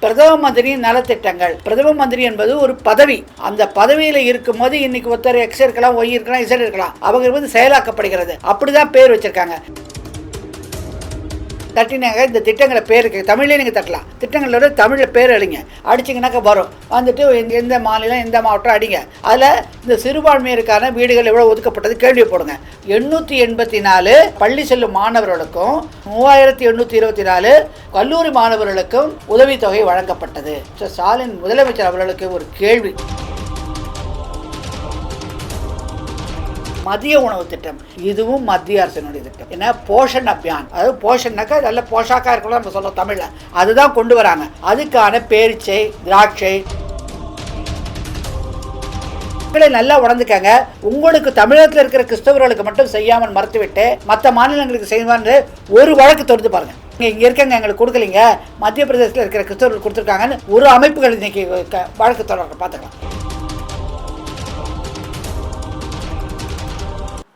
பிரதம மந்திரி நலத்திட்டங்கள். பிரதம மந்திரி என்பது ஒரு பதவி. அந்த பதவியில இருக்கும் போது இன்னைக்கு ஒருத்தர் எக்ஸ் இருக்கலாம், ஒய் இருக்கலாம், இசட் இருக்கலாம், அவங்க வந்து செயலாக்கப்படுகிறது. அப்படிதான் பேர் வச்சிருக்காங்க. தட்டினாங்க இந்த திட்டங்களை பேருக்கு தமிழ்லேயே நீங்கள் தட்டலாம். திட்டங்களோட தமிழில் பேர் அடிங்க, அடிச்சிங்கனாக்கா வரும். வந்துட்டு எந்த மாநிலம் எந்த மாவட்டம் அடிங்க. அதில் இந்த சிறுபான்மையினருக்கான வீடுகள் எவ்வளோ ஒதுக்கப்பட்டது கேள்வி போடுங்க. 884 பள்ளி செல்லும் மாணவர்களுக்கும் 3824 கல்லூரி மாணவர்களுக்கும் உதவித்தொகை வழங்கப்பட்டது. ஸ்டாலின் முதலமைச்சர் அவர்களுக்கு ஒரு கேள்வி. மதிய உணவு திட்டம், இதுவும் மத்திய அரசினுடைய திட்டம். ஏன்னா போஷன் அபியான், அதாவது போஷன்னாக்கா நல்ல போஷாக்கா இருக்கணும் நம்ம சொல்ல தமிழ்ல, அதுதான் கொண்டு வராங்க. அதுக்கான பேரிச்சை, திராட்சை நல்லா உணர்ந்துக்காங்க. உங்களுக்கு தமிழகத்தில் இருக்கிற கிறிஸ்தவர்களுக்கு மட்டும் செய்யாமல் மறுத்துவிட்டு மற்ற மாநிலங்களுக்கு செய்வான்னு ஒரு வழக்கு தொடுத்து பாருங்க. இங்க இருக்காங்க எங்களுக்கு கொடுக்கலீங்க, மத்திய பிரதேசத்தில் இருக்கிற கிறிஸ்தவர்கள் கொடுத்துருக்காங்கன்னு ஒரு அமைப்புகள் இன்னைக்கு வழக்கு தொடர்ந்து பார்த்துக்கலாம்.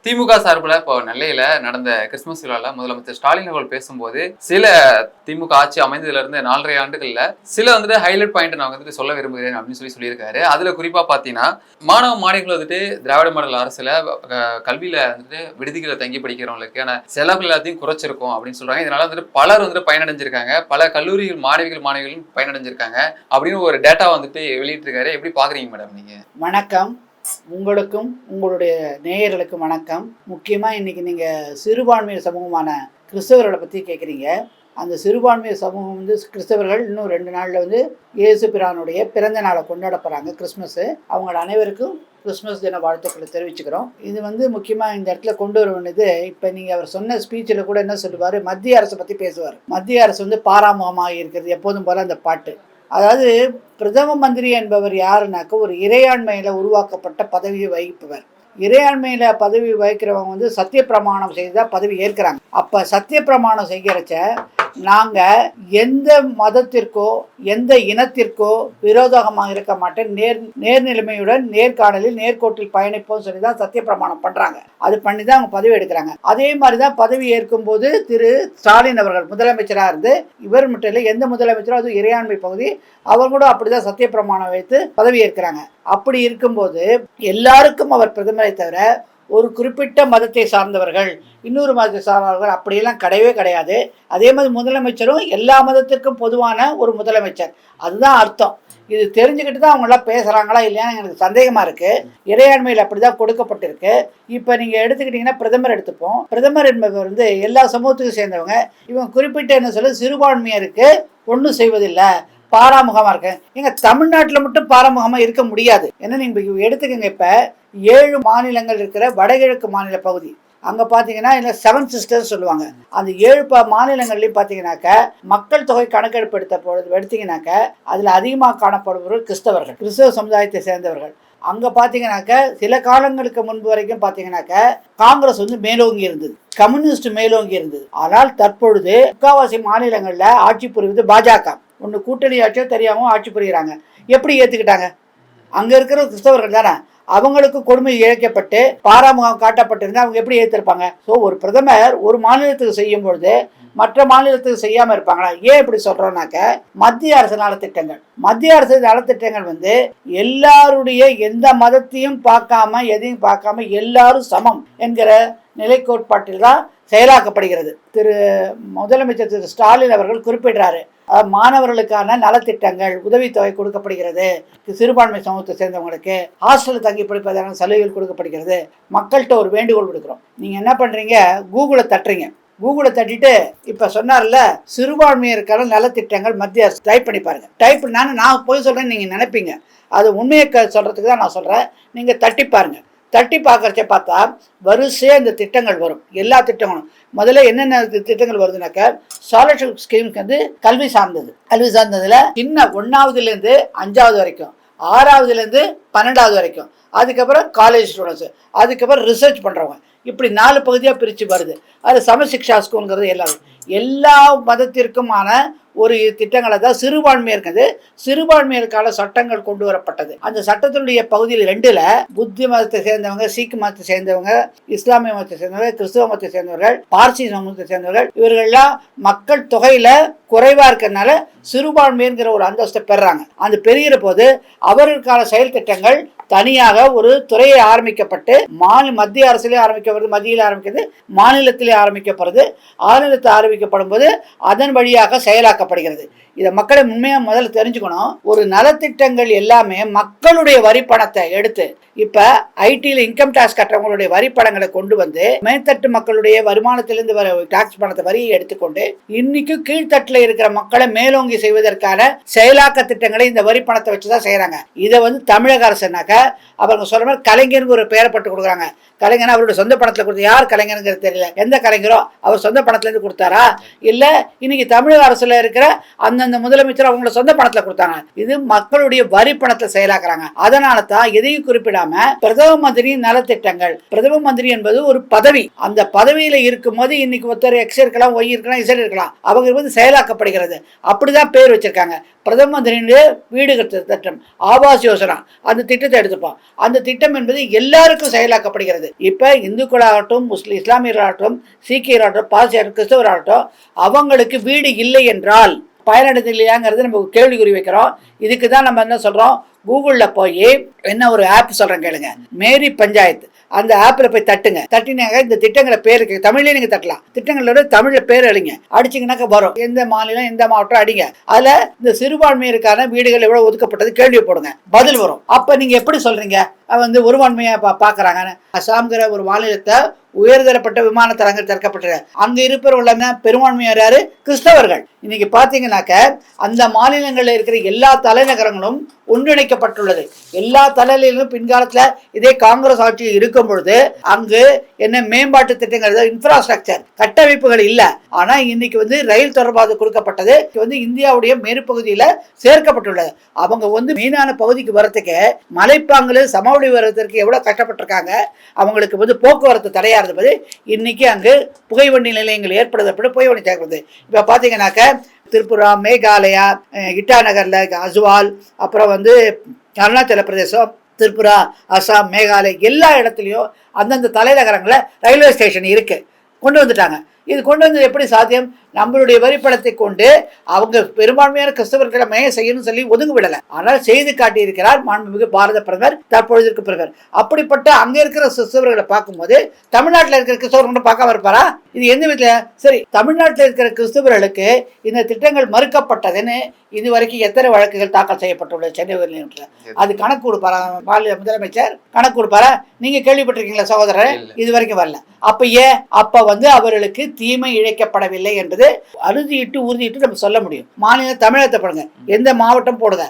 திமுக சார்பில் இப்போ நெல்லையில நடந்த கிறிஸ்துமஸ் விழாவில் முதலமைச்சர் ஸ்டாலின் அவர்கள் பேசும்போது சில திமுக ஆட்சி அமைந்ததுல இருந்து 4.5 ஆண்டுகள்ல சில வந்துட்டு ஹைலைட் பாயிண்ட் நான் வந்துட்டு சொல்ல விரும்புகிறேன் அப்படின்னு சொல்லியிருக்காரு. அதுல குறிப்பா பாத்தீங்கன்னா மாணவ மாணவிகள் வந்துட்டு திராவிட மாடல் அரசுல கல்வியில வந்துட்டு விடுதிகளை தங்கி படிக்கிறவங்களுக்கான செலவுகள் எல்லாத்தையும் குறைச்சிருக்கும் அப்படின்னு சொல்றாங்க. இதனால வந்துட்டு பலர் வந்துட்டு பயனடைஞ்சிருக்காங்க, பல கல்லூரிகள் மாணவிகளும் பயனடைஞ்சிருக்காங்க அப்படின்னு ஒரு டேட்டா வந்துட்டு வெளியிட்டிருக்காரு. எப்படி பாக்குறீங்க மேடம் நீங்க? வணக்கம். உங்களுக்கும் உங்களுடைய நேயர்களுக்கும் வணக்கம். முக்கியமாக இன்றைக்கி நீங்கள் சிறுபான்மையர் சமூகமான கிறிஸ்தவர்களை பற்றி கேட்குறீங்க. அந்த சிறுபான்மையர் சமூகம் வந்து கிறிஸ்தவர்கள் இன்னும் 2 நாளில் வந்து இயேசு பிரானுடைய பிறந்த நாளை கொண்டாட போகிறாங்க, கிறிஸ்மஸ்ஸு. அவங்க அனைவருக்கும் கிறிஸ்மஸ் தின வாழ்த்துக்களை தெரிவிச்சுக்கிறோம். இது வந்து முக்கியமாக இந்த இடத்துல கொண்டு வர வேண்டியது, இப்போ நீங்கள் அவர் சொன்ன ஸ்பீச்சில் கூட என்ன சொல்லுவார், மத்திய அரசை பற்றி பேசுவார். மத்திய அரசு வந்து பாராமுகமாக இருக்கிறது எப்போதும் போல அந்த பாட்டு. அதாவது பிரதம மந்திரி என்பவர் யாருனாக்க ஒரு இறையாண்மையில் உருவாக்கப்பட்ட பதவியை வகிப்பவர். இறையாண்மையில் பதவி வகிக்கிறவங்க வந்து சத்திய பிரமாணம் செய்து தான் பதவி ஏற்கிறாங்க. அப்போ சத்திய பிரமாணம் செய்கிறச்ச நாங்கள் எந்த மதத்திற்கோ எந்த இனத்திற்கோ விரோதமாக இருக்க மாட்டேன், நேர்நிலைமையுடன் நேர்காணலில் நேர்கோட்டில் பயணிப்போம் சொல்லி தான் சத்திய பிரமாணம் பண்ணுறாங்க. அது பண்ணி தான் அவங்க பதவி எடுக்கிறாங்க. அதே மாதிரி தான் பதவி ஏற்கும் போது திரு ஸ்டாலின் அவர்கள் முதலமைச்சராக இருந்து, இவர் மட்டும் இல்லை எந்த முதலமைச்சரும் அது இறையாண்மை பகுதி, அவர் கூட அப்படிதான் சத்திய பிரமாணம் வைத்து பதவி ஏற்கிறாங்க. அப்படி இருக்கும்போது எல்லாருக்கும் அவர் பிரதமரை தவிர ஒரு குறிப்பிட்ட மதத்தை சார்ந்தவர்கள் இன்னொரு மதத்தை சார்ந்தவர்கள் அப்படியெல்லாம் கிடையவே கிடையாது. அதே மாதிரி முதலமைச்சரும் எல்லா மதத்திற்கும் பொதுவான ஒரு முதலமைச்சர், அதுதான் அர்த்தம். இது தெரிஞ்சுக்கிட்டு தான் அவங்களாம் பேசுகிறாங்களா இல்லையான்னு எனக்கு சந்தேகமாக இருக்குது. இறையாண்மையில் அப்படி தான் கொடுக்கப்பட்டிருக்கு. இப்போ நீங்கள் எடுத்துக்கிட்டிங்கன்னா பிரதமர் எடுத்துப்போம். பிரதமர் என்பவர் வந்து எல்லா சமூகத்துக்கும் சேர்ந்தவங்க. இவங்க குறிப்பிட்ட என்ன சொல்ல சிறுபான்மையருக்கு ஒன்றும் செய்வதில்லை, பாராமுகமாக இருக்கு. எங்க தமிழ்நாட்டில் மட்டும் பாராமுகமாக இருக்க முடியாது. ஏன்னா நீங்கள் எடுத்துக்கங்க, இப்போ 7 மாநிலங்கள் இருக்கிற வடகிழக்கு மாநில பகுதி, அங்கே பார்த்தீங்கன்னா இல்லை 7 சிஸ்டர்ஸ் சொல்லுவாங்க. அந்த 7 மாநிலங்கள்லையும் பார்த்தீங்கன்னாக்க மக்கள் தொகை கணக்கெடுப்பு எடுத்தீங்கன்னாக்க அதில் அதிகமாக காணப்படுபவர்கள் கிறிஸ்தவ சமுதாயத்தை சேர்ந்தவர்கள். அங்கே பார்த்தீங்கன்னாக்க சில காலங்களுக்கு முன்பு வரைக்கும் பார்த்தீங்கன்னாக்க காங்கிரஸ் வந்து மேலோங்கி இருந்தது, கம்யூனிஸ்ட் மேலோங்கி இருந்தது. ஆனால் தற்பொழுது முக்காவாசி மாநிலங்களில் ஆட்சி புரிவது பாஜக. ஒன்று கூட்டணி ஆட்சியோ தெரியாமல் ஆட்சி புரிகிறாங்க. எப்படி ஏற்றுக்கிட்டாங்க? அங்கே இருக்கிற கிறிஸ்தவர்கள் தானே, அவங்களுக்கு கொடுமை இழைக்கப்பட்டு பாராமுகம் காட்டப்பட்டிருந்தா அவங்க எப்படி ஏற்றிருப்பாங்க? ஸோ ஒரு பிரதமர் ஒரு மாநிலத்துக்கு செய்யும் பொழுது மற்ற மாநிலத்துக்கு செய்யாமல் இருப்பாங்களா? ஏன் இப்படி சொல்கிறோன்னாக்க மத்திய அரசு நலத்திட்டங்கள் வந்து எல்லாருடைய எந்த மதத்தையும் பார்க்காம எதையும் பார்க்காம எல்லாரும் சமம் என்கிற நிலைக்கோட்பாட்டில் தான் செயலாக்கப்படுகிறது. திரு முதலமைச்சர் திரு ஸ்டாலின் அவர்கள் குறிப்பிடுறாரு, மாணவர்களுக்கான நலத்திட்டங்கள் உதவித்தொகை கொடுக்கப்படுகிறது, சிறுபான்மை சமூகத்தை சேர்ந்தவங்களுக்கு ஹாஸ்டலில் தங்கி படிப்பதற்கான சலுகைகள் கொடுக்கப்படுகிறது. மக்கள்கிட்ட ஒரு வேண்டுகோள் விடுக்கிறோம். நீங்கள் என்ன பண்ணுறீங்க, கூகுளை தட்டிட்டு இப்போ சொன்னார்ல சிறுபான்மையருக்கான நலத்திட்டங்கள் மத்திய அரசு டைப் பண்ணி பாருங்க. டைப் நான் போய் சொல்கிறேன்னு நீங்கள் நினைப்பீங்க, அது உண்மையை சொல்கிறதுக்கு தான் நான் சொல்கிறேன். நீங்கள் தட்டி பாருங்க. தட்டி பார்க்கறச்ச பார்த்தா வரிசையாக இந்த திட்டங்கள் வரும். எல்லா திட்டங்களும் முதல்ல என்னென்ன திட்டங்கள் வருதுனாக்க ஸ்காலர்ஷிப் ஸ்கீம்ஸ் வந்து கல்வி சார்ந்ததுல சின்ன 1ஆவதுலேருந்து 5ஆவது வரைக்கும், 6ஆவதுலேருந்து 12ஆவது வரைக்கும், அதுக்கப்புறம் காலேஜ் ஸ்டூடெண்ட்ஸு, அதுக்கப்புறம் ரிசர்ச் பண்ணுறவங்க, இப்படி 4 பகுதியாக பிரித்து வருது. அது சமசிக்ஷா ஸ்கூலுங்கிறது எல்லா மதத்திற்குமான ஒரு திட்டங்களை தான் சிறுபான்மையினருக்கு சிறுபான்மையினருக்கான சட்டங்கள் கொண்டு வரப்பட்டது. அந்த சட்டத்தினுடைய பகுதியில் 2ல் புத்தி மதத்தை சேர்ந்தவங்க, சீக் மதத்தை சேர்ந்தவங்க, இஸ்லாமிய மதத்தை சேர்ந்தவங்க, கிறிஸ்துவ மதத்தை சேர்ந்தவர்கள், பார்சி சமூகத்தை சேர்ந்தவர்கள், இவர்கள்லாம் மக்கள் தொகையில குறைவா இருக்கிறதுனால சிறுபான்மைங்கிற ஒரு அந்தஸ்தை பெறாங்க. அந்த பெறுகிற போது அவர்களுக்கான செயல் திட்டங்கள் தனியாக ஒரு துறையை ஆரம்பிக்கப்பட்டு மத்திய அரசிலே ஆரம்பிக்கப்படுது, மத்தியில் ஆரம்பிக்கிறது, மாநிலத்திலே ஆரம்பிக்கப்படுது. மாநிலத்தில் ஆரம்பிக்கப்படும் போது அதன் வழியாக செயலாக்கப்படுகிறது. இதை மக்களை உண்மையாக முதல்ல தெரிஞ்சுக்கணும். ஒரு நலத்திட்டங்கள் எல்லாமே மக்களுடைய வரி பணத்தை எடுத்து, இப்ப ஐடியில் இன்கம் டாக்ஸ் கட்டுறவங்களுடைய வரி பணங்களை கொண்டு வந்து மேல்தட்டு மக்களுடைய வருமானத்திலிருந்து வர டாக்ஸ் பணத்தை வரியை எடுத்துக்கொண்டு இன்னைக்கு கீழ்த்தட்டில் இருக்கிற மக்களை மேலோங்கி செய்வதற்கான செயலாக்க திட்டங்களை இந்த வரி பணத்தை வச்சுதான் செய்யறாங்க. இதை தமிழக அரசுனாக்க அவங்க சொல்ற மாதிரி கலைஞருக்கு ஒரு பேரை பட்டு கொடுக்குறாங்க. கலைஞர் அவருடைய சொந்த பணத்தில் கொடுத்து, யார் கலைஞருங்கிறது தெரியல, எந்த கலைஞரோ அவர் சொந்த பணத்துல இருந்து கொடுத்தாரா இல்ல இன்னைக்கு தமிழக அரசுல இருக்கிற அந்தந்த முதலமைச்சர் அவங்களோட சொந்த பணத்துல கொடுத்தாங்க. இது மக்களுடைய வரி பணத்தை செயலாக்குறாங்க. அதனால தான் எதையும் குறிப்பிடாம பிரதம மந்திரி நலத்திட்டங்கள், பிரதம மந்திரி என்பது ஒரு பதவி, அந்த பதவியில இருக்கும் போது இன்னைக்கு ஒருத்தர் எக்ஸ் இருக்கலாம், ஒய் இருக்கலாம், இசட் இருக்கலாம், அவங்க செயலாக்கப்படுகிறது. அப்படிதான் பேர் வச்சிருக்காங்க. பிரதம மந்திரியுடைய வீடு கட்டுற திட்டம், ஆவாஸ் யோசனா, அந்த திட்டத்தை எடுத்துப்போம். அந்த திட்டம் என்பது எல்லாருக்கும் செயலாக்கப்படுகிறது. இப்ப இந்துக்களாகட்டும், இஸ்லாமியர்களாகட்டும், சீக்கியராகட்டும், பார்சியாகட்டும், கிறிஸ்தவராகட்டும், அவங்களுக்கு வீடு இல்லை என்றால் பயனடைது இல்லையாங்கிறது நம்ம கேள்விக்குறி வைக்கிறோம். இதுக்கு தான் நம்ம என்ன சொல்றோம், கூகுளில் போய் என்ன ஒரு ஆப் சொல்றேன் கேளுங்க, மேரி பஞ்சாயத்து. அந்த ஆப்பில் போய் தட்டுங்க. தட்டினாங்க இந்த திட்டங்களை பேருக்கு தமிழ்லேயே நீங்க தட்டலாம். திட்டங்களோட தமிழ்ல பேர் அடிங்க, அடிச்சிங்கனாக்க வரும். எந்த மாநிலம் எந்த மாவட்டம் அடிங்க. அதுல இந்த சிறுபான்மையினருக்கான வீடுகள் எவ்வளவு ஒதுக்கப்பட்டது கேள்வி போடுங்க, பதில் வரும். அப்ப நீங்க எப்படி சொல்றீங்க ஒருவான்மையா பாக்குறாங்க? அசாம்ங்கிற ஒரு மாநிலத்தை உயர்தரப்பட்ட விமான தளங்கள் திறக்கப்பட்டது. அங்க இருப்பவர்கள் பெரும்பான்மையார் யாரு? கிறிஸ்தவர்கள். இன்னைக்கு பாத்தீங்கன்னாக்க அந்த மாநிலங்களில் இருக்கிற எல்லா தலைநகரங்களும் ஒன்றிணைக்கப்பட்டுள்ளது. எல்லா தலையிலும் பின்காலத்துல இதே காங்கிரஸ் ஆட்சி இருக்கும் பொழுது அங்கு என்ன மேம்பாட்டு திட்டங்கள், இன்ஃப்ராஸ்ட்ரக்சர் கட்டமைப்புகள் இல்ல. ஆனா இன்னைக்கு ரயில் தொடர்பாக கொடுக்கப்பட்டது இந்தியாவுடைய மேற்பகுதியில சேர்க்கப்பட்டுள்ளது. அவங்க மெயினான பகுதிக்கு வரத்துக்கு மலைப்பாங்குல சமவெளி வர்றதுக்கு எவ்வளவு கஷ்டப்பட்டிருக்காங்க. அவங்களுக்கு போக்குவரத்து தடையா இருந்தது. இன்னைக்கு அங்கு புகைவண்டி நிலையங்கள் ஏற்படுத்தப்பட்டு புகைவண்டி சேர்க்கிறது. இப்ப பாத்தீங்கன்னாக்க திரிபுரா, மேகாலயா, இட்டாநகர்ல அசுவால், அப்புறம் அருணாச்சல பிரதேசம், திரிபுரா, அசாம், மேகாலயா எல்லா இடத்துலையும் அந்தந்த தலைநகரங்களில் ரயில்வே ஸ்டேஷன் இருக்கு, கொண்டு வந்துட்டாங்க. இது கொண்டு வந்து எப்படி சாத்தியம்? நம்மளுடைய வரிப்பணத்தை கொண்டு அவங்க பெரும்பான்மையான கிறிஸ்தவர்களை மைய செய்யணும்னு சொல்லி ஒதுங்க விடல. ஆனால் செய்து காட்டியிருக்கிறார் மாண்புமிகு பாரத பிரதமர், தற்பொழுது பிரதமர். அப்படிப்பட்ட அங்க இருக்கிற கிறிஸ்தவர்களை பார்க்கும்போது தமிழ்நாட்டில் இருக்கிற கிறிஸ்தவர்கள் பார்க்காம இருப்பாரா? இது எந்த விதத்துல சரி? தமிழ்நாட்டில் இருக்கிற கிறிஸ்தவர்களுக்கு இந்த திட்டங்கள் மறுக்கப்பட்டதுன்னு இதுவரைக்கும் எத்தனை வழக்குகள் தாக்கல் செய்யப்பட்டுள்ளது சென்னை உயர்நீதிமன்றத்தில்? அது கணக்கு கொடுப்பாரா மாநில முதலமைச்சர்? கணக்கு கொடுப்பாரா? நீங்க கேள்விப்பட்டிருக்கீங்களா சகோதரர்? இது வரைக்கும் வரல. அப்ப ஏன்? அப்ப அவர்களுக்கு தீமை இழைக்கப்படவில்லை என்பது உறுதியிட்டு நம்ம சொல்ல முடியும். மாநில தமிழகத்தை போடுங்க, எந்த மாவட்டம் போடுங்க,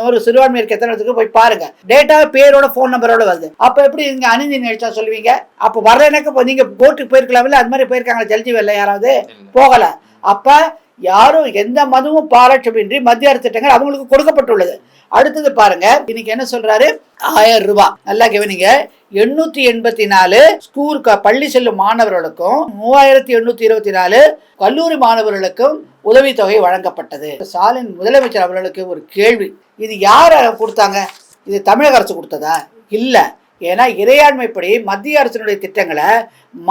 ஒரு சிறுபான்மையிற்கு எத்தனை இடத்துக்கு போய் பாருங்க, டேட்டா பேரோட போன் நம்பரோட வருது. அப்ப எப்படி நீங்க அணிந்தி நிகழ்ச்சா சொல்லுவீங்க? அப்ப வரலனாக்க நீங்க கோர்ட்டுக்கு போயிருக்கலாம்ல, அது மாதிரி போயிருக்காங்களா ஜல்ஜீவல்ல யாராவது? போகல. அப்ப யாரும் எந்த மதமும் பாராட்டுமின்றி மத்திய அரசு திட்டங்கள் அவங்களுக்கு கொடுக்கப்பட்டுள்ளது. அடுத்தது பாருங்க, இன்னைக்கு என்ன சொல்றாரு? 1000 ரூபாய். நல்லா கவனிங்க. 884 ஸ்கூல் பள்ளி செல்லும் மாணவர்களுக்கும் 3824 கல்லூரி மாணவர்களுக்கும் உதவித்தொகை வழங்கப்பட்டது. ஸ்டாலின் முதலமைச்சர் அவர்களுக்கு ஒரு கேள்வி, இது யார் கொடுத்தாங்க? இது தமிழக அரசு கொடுத்ததா? இல்ல. ஏன்னா இறையாண்மைப்படி மத்திய அரசினுடைய திட்டங்களை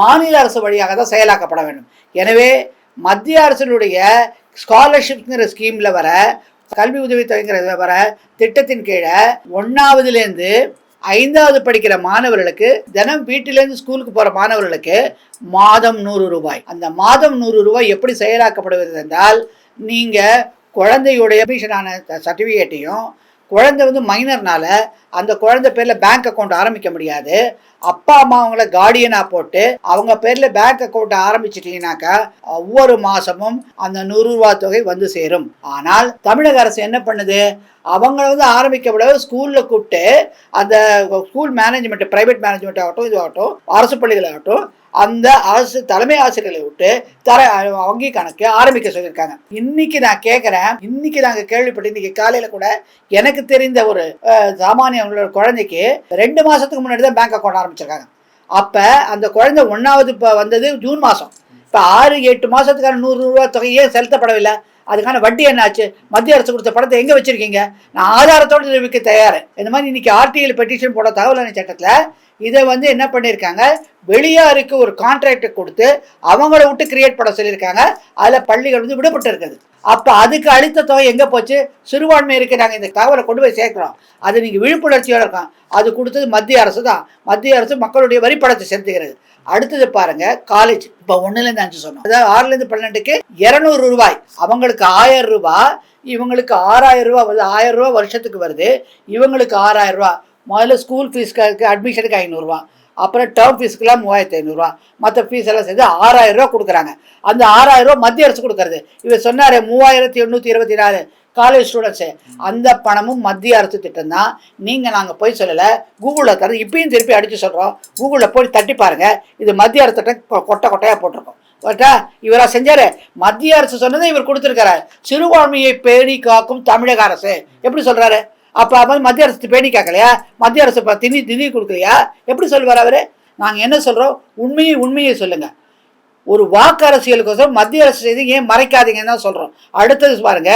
மாநில அரசு வழியாக தான் செயலாக்கப்பட வேண்டும். எனவே மத்திய அரசினுடைய ஸ்காலர்ஷிப்ங்கிற ஸ்கீம்ல வர கல்வி உதவித்தொகைங்கிற வர திட்டத்தின் கீழே 1ஆவதுலேருந்து 5ஆவது படிக்கிற மாணவர்களுக்கு, தினம் வீட்டிலேருந்து ஸ்கூலுக்கு போற மாணவர்களுக்கு மாதம் 100 ரூபாய். அந்த மாதம் 100 ரூபாய் எப்படி செயலாக்கப்படுவது என்றால், நீங்க குழந்தையுடைய சர்டிபிகேட்டையும், குழந்தை மைனர்னால அந்த குழந்தை பேர்ல பேங்க் அக்கௌண்ட் ஆரம்பிக்க முடியாது. அப்பா அம்மா அவங்கள கார்டியனா போட்டு அவங்க பேர்ல பேங்க் அக்கௌண்ட் ஆரம்பிச்சிட்டீங்கன்னாக்கா ஒவ்வொரு மாசமும் அந்த 100 ரூபாய் தொகை சேரும். ஆனால் தமிழக அரசு என்ன பண்ணுது? அவங்கள ஆரம்பிக்க விட ஸ்கூல்ல கூப்பிட்டு அந்த ஸ்கூல் மேனேஜ்மெண்ட், பிரைவேட் மேனேஜ்மெண்ட் ஆகட்டும், இதுவாகட்டும், அரசு பள்ளிகளாகட்டும், அந்த அரசு தலைமை ஆசிரியர்களை விட்டு வங்கி கணக்கு ஆரம்பிக்க சொல்லியிருக்காங்க. இன்னைக்கு நான் கேட்கிறேன், இன்னைக்கு நாங்க கேள்விப்பட்டு இன்னைக்கு காலையில கூட எனக்கு தெரிந்த ஒரு சாமானிய குழந்தைக்கு 2 மாசத்துக்கு முன்னாடி தான் பேங்க் அக்கௌண்ட் ஆரம்பிச்சிருக்காங்க. அப்ப அந்த குழந்தை 1ஆவது வந்தது ஜூன் மாசம். இப்ப 6-8 மாசத்துக்கான 100 ரூபாய் தொகையே செலுத்தப்படவில்லை. அதுக்கான வட்டி என்னாச்சு? மத்திய அரசு கொடுத்த பணத்தை எங்கே வச்சுருக்கீங்க? நான் ஆதாரத்தோடு நிரூபிக்க தயார். இந்த மாதிரி இன்றைக்கி ஆர்டிஐயில் பெட்டிஷன் போட தகவல் அறியும் சட்டத்தில் இதை என்ன பண்ணியிருக்காங்க, வெளியாருக்கு ஒரு கான்ட்ராக்டை கொடுத்து அவங்கள விட்டு கிரியேட் பண்ண சொல்லியிருக்காங்க. அதில் பள்ளிகள் விடுபட்டு இருக்குது. அப்போ அதுக்கு அளித்த தொகை எங்கே போச்சு? சிறுபான்மையிற்கு நாங்கள் இந்த தகவலை கொண்டு போய் சேர்க்குறோம், அது நீங்கள் விழிப்புணர்ச்சியோடு இருக்கோம், அது கொடுத்தது மத்திய அரசு தான். மத்திய அரசு மக்களுடைய வரிப்பணத்தை செலுத்துகிறது. அடுத்தது பாருங்க, காலேஜ் இப்போ 1லேருந்து 5 சொன்னோம், அதாவது 6லேருந்து 12க்கு 200 ரூபாய், அவங்களுக்கு 1000 ரூபாய், இவங்களுக்கு 6000 ரூபா வருது. 1000 ரூபா வருஷத்துக்கு வருது, இவங்களுக்கு 6000 ரூபா. முதல்ல ஸ்கூல் ஃபீஸ்க்கு அட்மிஷனுக்கு 500 ரூபா, அப்புறம் டேர்ம் ஃபீஸ்க்குலாம் 3500 ரூபா, மற்ற ஃபீஸ் எல்லாம் சேர்த்து 6000 ரூபா கொடுக்குறாங்க. அந்த 6000 ரூபா மத்திய அரசு கொடுக்கறது. இவர் சொன்னார் 3824 காலேஜ் ஸ்டூடெண்ட்ஸு, அந்த பணமும் மத்திய அரசு திட்டம் தான். நாங்கள் போய் சொல்லலை, கூகுளில் தரது இப்பயும் திருப்பி அடித்து சொல்கிறோம். கூகுளில் போய் தட்டி பாருங்கள், இது மத்திய அரசு திட்டம் கொட்டையாக போட்டிருக்கோம். பட்டா இவராக செஞ்சார், மத்திய அரசு சொன்னதை இவர் கொடுத்துருக்கிறார். சிறுபான்மையை பேணி காக்கும் தமிழக அரசு எப்படி சொல்கிறாரு? அப்போ மத்திய அரசு பேணி காக்கலையா? மத்திய அரசு நிதி கொடுக்கலையா? எப்படி சொல்லுவார் அவர்? நாங்கள் என்ன சொல்கிறோம், உண்மையை சொல்லுங்கள். ஒரு வாக்கு அரசியலுக்கோசரம் மத்திய அரசு செய்து ஏன் மறைக்காதீங்கன்னு தான் சொல்கிறோம். அடுத்தது பாருங்க,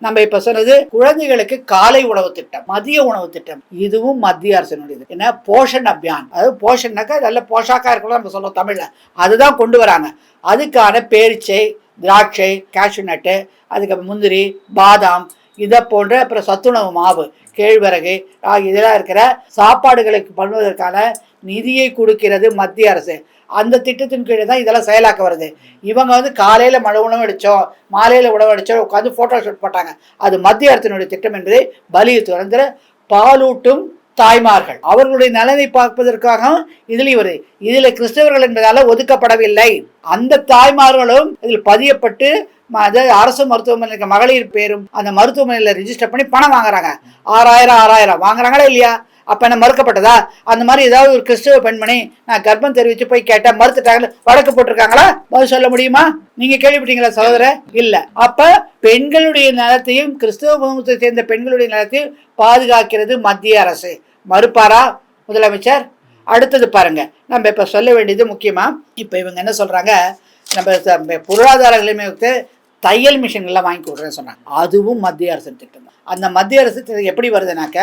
நம்ம இப்போ சொன்னது குழந்தைகளுக்கு காலை உணவு திட்டம், மதிய உணவு திட்டம், இதுவும் மத்திய அரசினுடையது. ஏன்னா போஷன் அபியான், அதாவது போஷன்னாக்கா நல்ல போஷாக்காக இருக்கலாம் நம்ம சொல்கிறோம் தமிழில், அதுதான் கொண்டு வராங்க. அதுக்கான பேரிச்சை, திராட்சை, கேஷ்யூ நட்டு, அதுக்கப்புறம் முந்திரி, பாதாம், இதை போன்ற அப்புறம் சத்துணவு மாவு, கேழ்வரகு இதெல்லாம் இருக்கிற சாப்பாடுகளுக்கு பண்ணுவதற்கான நிதியை கொடுக்கிறது மத்திய அரசு. அந்த திட்டத்தின் கீழே தான் இதெல்லாம் செயலாக்க வருது. இவங்க காலையில் உணவு அடித்தோம், மாலையில் உணவு அடித்தோம், உட்காந்து ஃபோட்டோ ஷூட் போட்டாங்க. அது மத்திய அரசினுடைய திட்டம் என்பதை வலியுறுத்துவது. பாலூட்டும் தாய்மார்கள் அவர்களுடைய நலனை பார்ப்பதற்காக இதுலேயும் வருது. இதில் கிறிஸ்தவர்கள் என்பதால் ஒதுக்கப்படவில்லை. அந்த தாய்மார்களும் இதில் பதியப்பட்டு அரசு மருத்துவமனைக்கு மகளிர் பேரும் அந்த மருத்துவமனையில் ரிஜிஸ்டர் பண்ணி பணம் வாங்குறாங்க. 6000 வாங்குறாங்களா இல்லையா? அப்போ என்ன மறுக்கப்பட்டதா? அந்த மாதிரி ஏதாவது ஒரு கிறிஸ்தவ பெண்மணி நான் கர்ப்பம் தெரிவித்து போய் கேட்டால் மறுத்துட்டாங்க, வழக்கு போட்டிருக்காங்களா? பதில் சொல்ல முடியுமா? நீங்க கேள்விப்பட்டீங்களா சகோதரர்? இல்ல. அப்ப பெண்களுடைய நலத்தையும் கிறிஸ்தவ சமூகத்தை சேர்ந்த பெண்களுடைய நலத்தையும் பாதுகாக்கிறது மத்திய அரசு. மறுப்பாரா முதலமைச்சர்? அடுத்தது பாருங்க, நம்ம இப்ப சொல்ல வேண்டியது முக்கியமா, இப்ப இவங்க என்ன சொல்றாங்க, நம்ம பொருளாதார நிலைமைக்கு தையல் மிஷின்லாம் வாங்கி கொடுக்குறேன்னு சொன்னாங்க. அதுவும் மத்திய அரசு திட்டம் தான். அந்த மத்திய அரசு திட்டம் எப்படி வருதுனாக்க,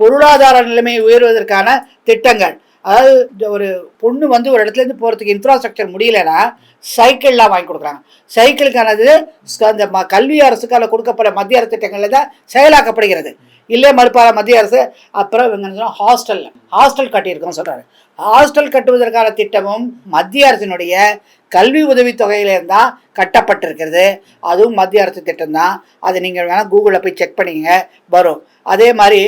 பொருளாதார நிலைமையை உயர்வதற்கான திட்டங்கள். அதாவது ஒரு பொண்ணு ஒரு இடத்துலேருந்து போகிறதுக்கு இன்ஃப்ராஸ்ட்ரக்சர் முடியலைன்னா சைக்கிள்லாம் வாங்கி கொடுக்குறாங்க. சைக்கிளுக்கானது அந்த கல்வி அரசுக்கால கொடுக்கப்பட மத்திய அரசு திட்டங்களில் தான் செயலாக்கப்படுகிறது. இல்லை மறுப்பார மத்திய அரசு. அப்புறம் இவங்க ஹாஸ்டல் கட்டியிருக்கோம் சொல்கிறாரு. ஹாஸ்டல் கட்டுவதற்கான திட்டமும் மத்திய அரசினுடைய கல்வி உதவித்தொகையிலேருந்து தான் கட்டப்பட்டிருக்கிறது. அதுவும் மத்திய அரசு திட்டம் தான். அது நீங்கள் வேணால் கூகுளில் போய் செக் பண்ணிங்க, வரும். அதே மாதிரி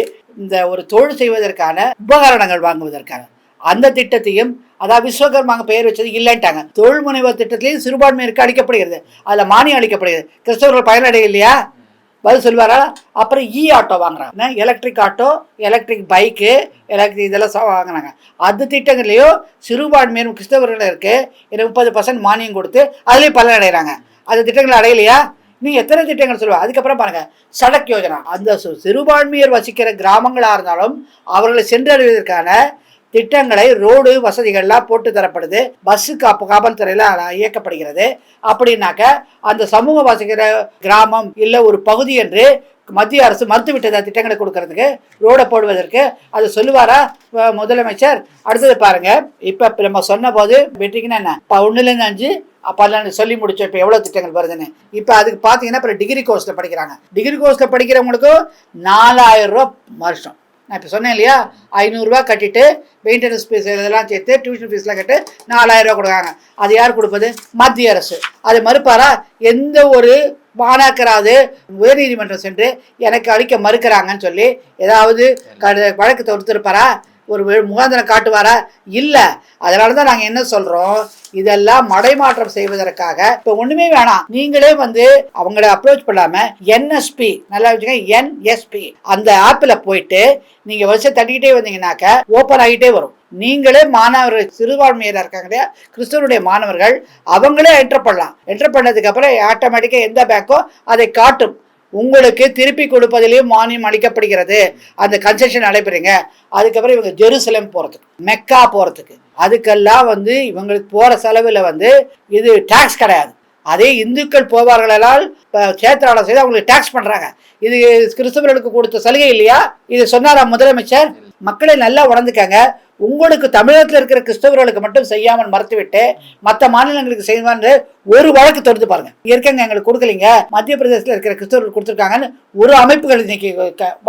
இந்த ஒரு தொழில் செய்வதற்கான உபகரணங்கள் வாங்குவதற்கான அந்த திட்டத்தையும், அதாவது விஸ்வகர்மாங்க பெயர் வச்சது இல்லைன்ட்டாங்க. தொழில் முனைவர் திட்டத்திலையும் சிறுபான்மையினருக்கு அளிக்கப்படுகிறது, அதில் மானியம் அளிக்கப்படுகிறது. கிறிஸ்தவர்கள் பயனடைய இல்லையா? பதில் சொல்வாரா? அப்புறம் ஆட்டோ வாங்குறாங்க, electric auto, electric bike, electric இதெல்லாம் வாங்கினாங்க. அது திட்டங்கள்லையும் சிறுபான்மையினர் கிறிஸ்தவர்கள் இருக்கு 30% மானியம் கொடுத்து அதுலேயும் பலனடைகிறாங்க. அந்த திட்டங்கள் அடையலையா? நீ எத்தனை திட்டங்கள் சொல்லுவா? அதுக்கப்புறம் பாருங்க, சடக் யோஜனா. அந்த சிறுபான்மையர் வசிக்கிற கிராமங்களாக இருந்தாலும் அவர்களை சென்றடைவதற்கான திட்டங்களை, ரோடு வசதிகள்லாம் போட்டு தரப்படுது. பஸ்ஸு காவல்துறையில் இயக்கப்படுகிறது. அப்படின்னாக்க அந்த சமூக வசிக்கிற கிராமம் இல்லை ஒரு பகுதி என்று மத்திய அரசு மறுத்துவிட்டது திட்டங்களை கொடுக்கறதுக்கு, ரோடை போடுவதற்கு. அது சொல்லுவாரா முதலமைச்சர்? அடுத்தது பாருங்க, இப்ப நம்ம சொன்ன போது வெற்றிக்குன்னா என்ன, 1லேருந்து 5 அப்போ சொல்லி முடிச்சோம். இப்போ எவ்வளோ திட்டங்கள் வருதுன்னு. இப்போ அதுக்கு பார்த்தீங்கன்னா அப்புறம் டிகிரி கோர்ஸில் படிக்கிறாங்க. டிகிரி கோர்ஸில் படிக்கிறவங்களுக்கும் 4000 ரூபா வருஷம். நான் இப்போ சொன்னேன் இல்லையா, 500 ரூபா கட்டிட்டு மெயின்டெனன்ஸ் ஃபீஸ் இதெல்லாம் சேர்த்து டியூஷன் ஃபீஸ்லாம் கட்டு 4000 ரூபா கொடுக்குறாங்க. அது யார் கொடுப்பது? மத்திய அரசு. அது மறுப்பாரா? எந்த ஒரு மாணாக்கராது உயர்நீதிமன்றம் சென்று எனக்கு அளிக்க மறுக்கிறாங்கன்னு சொல்லி ஏதாவது வழக்கு தொடுத்திருப்பாரா? ஒரு முகாந்திரம் காட்டுவாரா? இல்லை. அதனால தான் நாங்கள் என்ன சொல்கிறோம், இதெல்லாம் மடைமாற்றம் செய்வதற்காக இப்போ ஒன்றுமே வேணாம், நீங்களே அவங்கள அப்ரோச் பண்ணாமல் NSP, நல்லா வச்சுக்கோங்க, NSP அந்த ஆப்பில் போயிட்டு நீங்கள் வருஷம் தட்டிக்கிட்டே வந்தீங்கன்னாக்க ஓப்பன் ஆகிட்டே வரும். நீங்களே மாணவர்கள் சிறுபான்மையினர் இருக்காங்க இல்லையா, கிறிஸ்தவனுடைய மாணவர்கள், அவங்களே என்டர் பண்ணலாம். என்டர் பண்ணதுக்கு அப்புறம் ஆட்டோமேட்டிக்காக எந்த பேங்கோ அதை காட்டும். உங்களுக்கு திருப்பி கொடுப்பதிலேயும் மானியம் அளிக்கப்படுகிறது. அந்த கன்செஷன் நடைபெறுங்க. அதுக்கப்புறம் இவங்க ஜெருசலேம் போகிறதுக்கு, மெக்கா போகிறதுக்கு, அதுக்கெல்லாம் இவங்களுக்கு போகிற செலவில் இது டாக்ஸ் கிடையாது. அதே இந்துக்கள் போவார்களால் சேத்திராளம் செய்து அவங்களுக்கு டாக்ஸ் பண்றாங்க. இது கிறிஸ்தவர்களுக்கு கொடுத்த சலுகை இல்லையா? இது சொன்னாரா முதலமைச்சர்? மக்களை நல்லா உணர்ந்துக்காங்க. உங்களுக்கு தமிழகத்தில் இருக்கிற கிறிஸ்தவர்களுக்கு மட்டும் செய்யாமல் மறுத்துவிட்டு மற்ற மாநிலங்களுக்கு செய்வான்னு ஒரு வழக்கு தொடர்ந்து பாருங்க. இருக்கங்க எங்களுக்கு கொடுக்கலீங்க, மத்திய பிரதேசத்தில் இருக்கிற கிறிஸ்தவர்கள் கொடுத்துருக்காங்கன்னு ஒரு அமைப்புகள் இன்னைக்கு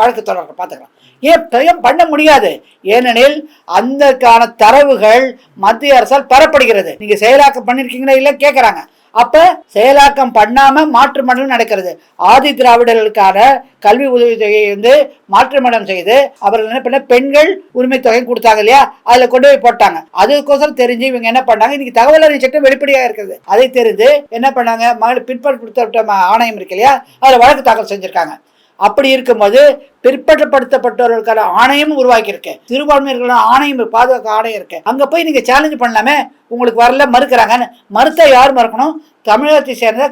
வழக்கு தொடர்ந்து பார்த்துக்கலாம். ஏன் பண்ண முடியாது? ஏனெனில் அந்தக்கான தரவுகள் மத்திய அரசால் பெறப்படுகிறது. நீங்க செயலாக்கம் பண்ணிருக்கீங்களா இல்ல கேட்கறாங்க. அப்ப செயலாக்கம் பண்ணாம மாற்று மண்டலம் நடக்கிறது. ஆதி திராவிடர்களுக்கான கல்வி உதவித்தொகையை வந்து மாற்று மண்டலம் செய்து அவர்கள் என்ன பண்ண பெண்கள் உரிமை தொகை கொடுத்தாங்க இல்லையா, அதுல கொண்டு போய் போட்டாங்க. அதுக்கோசரம் தெரிஞ்சு இவங்க என்ன பண்ணாங்க, இன்னைக்கு தகவல் அறிவு சட்டம் வெளிப்படையா இருக்குது. அதை தெரிந்து என்ன பண்ணாங்க, மகளிர் பிற்படுத்த ஆணையம் இருக்கு இல்லையா, அதுல வழக்கு தாக்கல் செஞ்சிருக்காங்க. அப்படி இருக்கும்போது பிற்படுத்தப்பட்டவர்களுக்கான ஆணையமும் உருவாக்கி இருக்கு, சிறுபான்மையினர்களான ஆணையம் பாதுகாக்க ஆணையம் இருக்கு. அங்க போய் நீங்க சேலஞ்ச் பண்ணலாமே, உங்களுக்கு வரல மறுக்கிறாங்கன்னு. மறுத்த யார் மறக்கணும்? தமிழகத்தை சேர்ந்த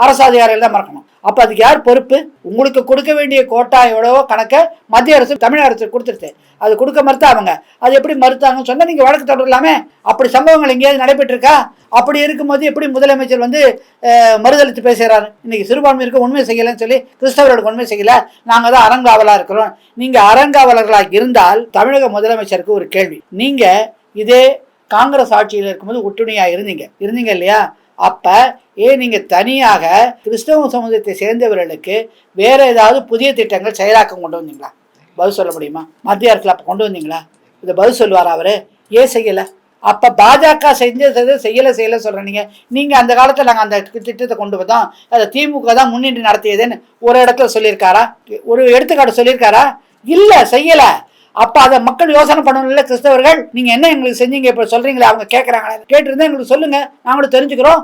அரசு அதிகாரிகள் தான் மறக்கணும். அப்ப அதுக்கு யார் பொறுப்பு? உங்களுக்கு கொடுக்க வேண்டிய கோட்டா எவ்வளவோ கணக்க மத்திய அரசு தமிழக அரசு கொடுத்துருச்சு, அது கொடுக்க மறுத்தா அவங்க. அது எப்படி மறுத்தாங்கன்னு சொன்னா நீங்க வழக்கு தொடரலாமே. அப்படி சம்பவங்கள் எங்கேயாவது நடைபெற்று இருக்கா? அப்படி இருக்கும்போது எப்படி முதலமைச்சர் வந்து மறுதளித்து பேசுகிறாரு? இன்னைக்கு சிறுபான்மையிற்கு உண்மை செய்யலன்னு சொல்லி கிறிஸ்தவர்களுக்கு உண்மை செய்யல, நாங்க தான் அறங்காவலா இருக்கிறோம். நீங்க அறங்காவலர்களாக இருந்தால் தமிழக முதலமைச்சருக்கு ஒரு கேள்வி, நீங்க இதே காங்கிரஸ் ஆட்சியில் இருக்கும்போது ஒட்டுணையா இருந்தீங்க இல்லையா? அப்ப நீங்க தனியாக கிறிஸ்தவ சமூகத்தை சேர்ந்தவர்களுக்கு வேற ஏதாவது புதிய திட்டங்கள் செயலாக்கம் கொண்டு வந்தீங்களா? பதில் சொல்ல முடியுமா? மத்திய அரசுல அப்ப கொண்டு வந்தீங்களா? இதை பதில் சொல்லுவார் அவரு. ஏன் செய்யல? அப்ப பாஜக செய்யல சொல்றீங்க. நீங்க அந்த காலத்துல நாங்க அந்த திட்டத்தை கொண்டு வந்தோம், அதை திமுக தான் முன்னின்று நடத்தியதுன்னு ஒரு இடத்துல சொல்லியிருக்காரா? ஒரு எடுத்துக்காட்டு சொல்லியிருக்காரா? இல்ல, செய்யல. அப்ப அதை மக்கள் யோசனை பண்ணணும்ல. கிறிஸ்தவர்கள் நீங்க என்ன எங்களுக்கு செஞ்சீங்க இப்ப சொல்றீங்களா? அவங்க கேட்கறாங்களா? கேட்டிருந்தா எங்களுக்கு சொல்லுங்க, நாங்களும் தெரிஞ்சுக்கிறோம்.